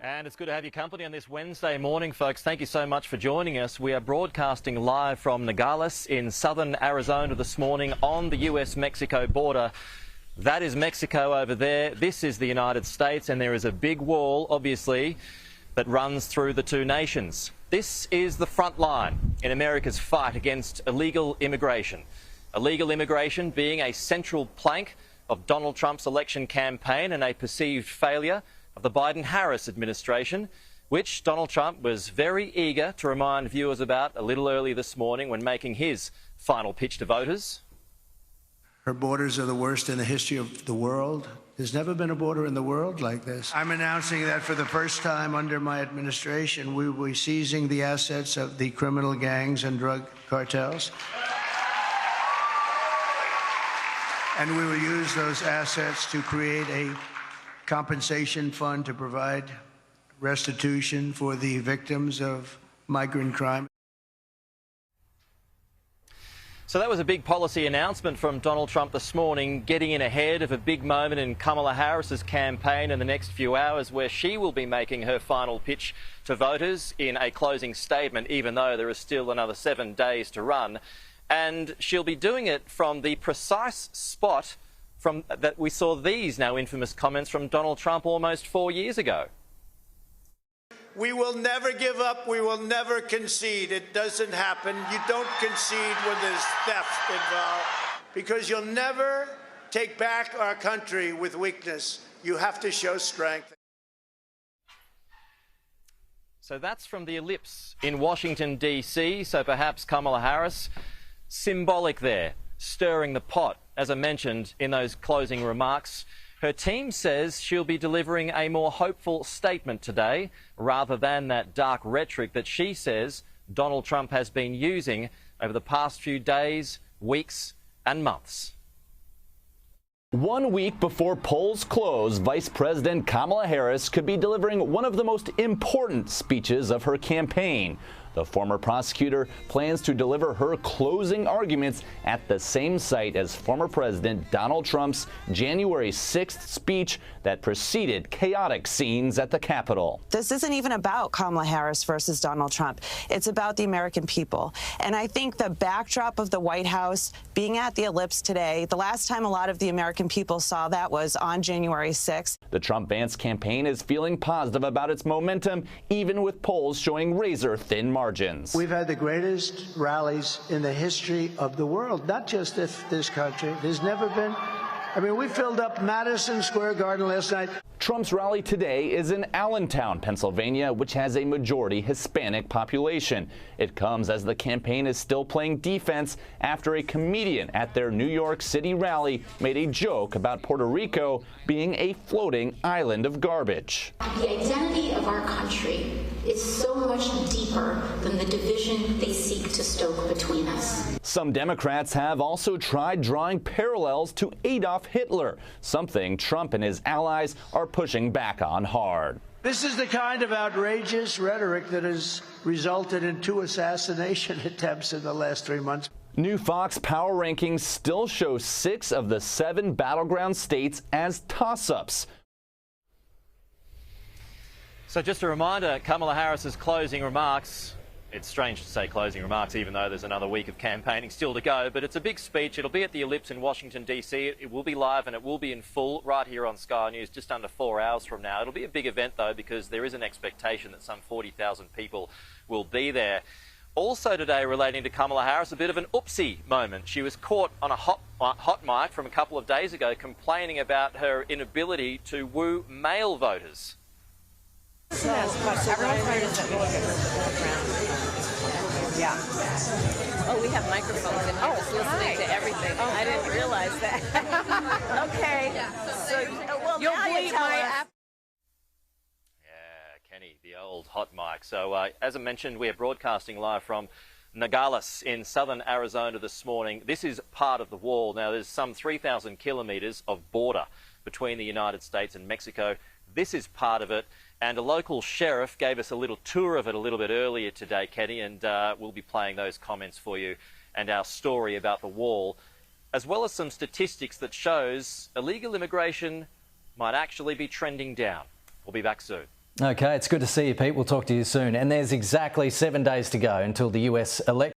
And it's good to have your company on this Wednesday morning, folks. Thank you so much for joining us. We are broadcasting live from Nogales in southern Arizona this morning on the US-Mexico border. That is Mexico over there. This is the United States, and there is a big wall, obviously, that runs through the two nations. This is the front line in America's fight against illegal immigration. Illegal immigration being a central plank of Donald Trump's election campaign and a perceived failure of the Biden-Harris administration, which Donald Trump was very eager to remind viewers about a little early this morning when making his final pitch to voters. Her borders are the worst in the history of the world. There's never been a border in the world like this. I'm announcing that for the first time under my administration, we will be seizing the assets of the criminal gangs and drug cartels. And we will use those assets to create a compensation fund to provide restitution for the victims of migrant crime. So that was a big policy announcement from Donald Trump this morning, getting in ahead of a big moment in Kamala Harris's campaign in the next few hours, where she will be making her final pitch to voters in a closing statement, even though there is still another 7 days to run. And she'll be doing it from the precise spot from that we saw these now infamous comments from Donald Trump almost 4 years ago. We will never give up. We will never concede. It doesn't happen. You don't concede when there's theft involved, because you'll never take back our country with weakness. You have to show strength. So that's from the Ellipse in Washington, D.C. So perhaps Kamala Harris, symbolic there, stirring the pot, as I mentioned in those closing remarks. Her team says she'll be delivering a more hopeful statement today, rather than that dark rhetoric that she says Donald Trump has been using over the past few days, weeks and months. 1 week before polls close, Vice President Kamala Harris could be delivering one of the most important speeches of her campaign. The former prosecutor plans to deliver her closing arguments at the same site as former President Donald Trump's January 6th speech that preceded chaotic scenes at the Capitol. This isn't even about Kamala Harris versus Donald Trump. It's about the American people. And I think the backdrop of the White House being at the Ellipse today, the last time a lot of the American people saw that was on January 6th. The Trump-Vance campaign is feeling positive about its momentum, even with polls showing razor-thin margins. We've had the greatest rallies in the history of the world, not just this country. There's never been. I mean, we filled up Madison Square Garden last night. Trump's rally today is in Allentown, Pennsylvania, which has a majority Hispanic population. It comes as the campaign is still playing defense after a comedian at their New York City rally made a joke about Puerto Rico being a floating island of garbage. The identity of our country is so much deeper than the division they seek to stoke between us. Some Democrats have also tried drawing parallels to Adolf Hitler, something Trump and his allies are pushing back on hard. This is the kind of outrageous rhetoric that has resulted in 2 assassination attempts in the last 3 months. New Fox power rankings still show 6 of the 7 battleground states as toss-ups. So just a reminder, Kamala Harris's closing remarks. It's strange to say closing remarks, even though there's another week of campaigning still to go, but it's a big speech. It'll be at the Ellipse in Washington, D.C. It will be live and it will be in full right here on Sky News just under 4 hours from now. It'll be a big event, though, because there is an expectation that some 40,000 people will be there. Also today, relating to Kamala Harris, a bit of an oopsie moment. She was caught on a hot mic from a couple of days ago complaining about her inability to woo male voters. Yeah. Oh, we have microphones in here. I was listening to everything. Oh, I didn't realize that. Okay. So, well, you'll bleep my app. Yeah, Kenny, the old hot mic. So, as I mentioned, we are broadcasting live from Nogales in southern Arizona this morning. This is part of the wall. Now, there's some 3,000 kilometres of border between the United States and Mexico. This is part of it. And a local sheriff gave us a little tour of it a little bit earlier today, Kenny, and we'll be playing those comments for you and our story about the wall, as well as some statistics that shows illegal immigration might actually be trending down. We'll be back soon. Okay, it's good to see you, Pete. We'll talk to you soon. And there's exactly 7 days to go until the US election.